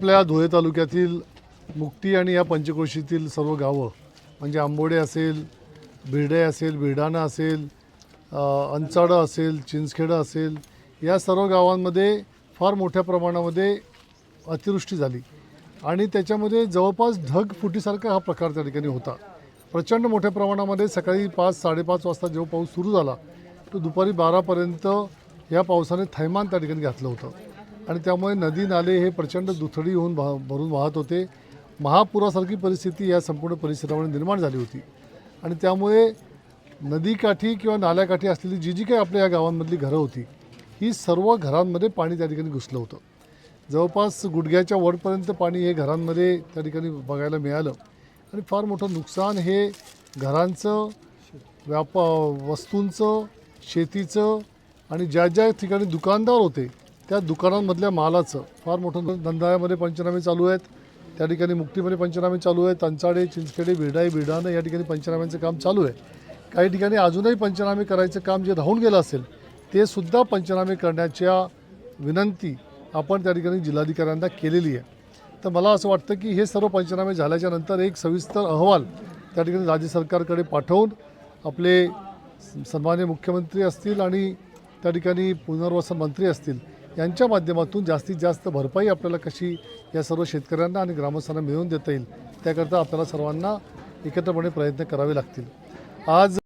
आपल्या धुळे तालुक्यातील मुक्ती आणि या पंचक्रोशीतील सर्व गावं म्हणजे आंबोडे असेल, बिर्डे असेल, बिर्डाणा असेल, अंचाडं असेल, चिंचखेडं असेल, या सर्व गावांमध्ये फार मोठ्या प्रमाणामध्ये अतिवृष्टी झाली आणि त्याच्यामध्ये जवळपास ढगफुटीसारखा हा प्रकार त्या ठिकाणी होता। प्रचंड मोठ्या प्रमाणामध्ये सकाळी 5-5:30 वाजता जेव्हा पाऊस सुरू झाला तो दुपारी 12पर्यंत या पावसाने थैमान त्या ठिकाणी घातलं होतं आणि त्यामुळे नदी नाले हे प्रचंड दुथडी होऊन भरून वाहत होते। महापुरासारखी परिस्थिती या संपूर्ण परिसरामध्ये निर्माण झाली होती आणि त्यामुळे नदीकाठी किंवा नाल्याकाठी असलेली जी काही आपल्या या गावांमधली घरं होती ही सर्व घरांमध्ये पाणी त्या ठिकाणी घुसलं होतं। जवळपास गुडघ्याच्या वरपर्यंत पाणी हे घरांमध्ये त्या ठिकाणी बघायला मिळालं आणि फार मोठं नुकसान हे घरांचं, वस्तूंचं, शेतीचं आणि ज्या ज्या ठिकाणी दुकानदार होते त्या दुकानांमधल्या मालाचं फार मोठं। नंदाळ्यामध्ये पंचनामे चालू आहेत, त्या ठिकाणी मुक्तीमध्ये पंचनामे चालू आहेत, अंचाडे, चिंचखेडे, बिर्डाणा या ठिकाणी पंचनाम्यांचं काम चालू आहे। काही ठिकाणी अजूनही पंचनामे करायचं काम जे राहून गेलं असेल ते सुद्धा पंचनामे करण्याच्या विनंती आपण त्या ठिकाणी जिल्हाधिकाऱ्यांना केलेली आहे। तर मला असं वाटतं की हे सर्व पंचनामे झाल्याच्या नंतर एक सविस्तर अहवाल त्या ठिकाणी राज्य सरकारकडे पाठवून आपले सन्माननीय मुख्यमंत्री असतील आणि त्या ठिकाणी पुनर्वसन मंत्री असतील यांच्या माध्यमातून जास्तीत जास्त भरपाई आपल्याला कशी या सर्व शेतकऱ्यांना आणि ग्रामस्थांना मिळवून देता येईल त्याकरता आपल्याला सर्वांना एकत्रपणे प्रयत्न करावे लागतील। आज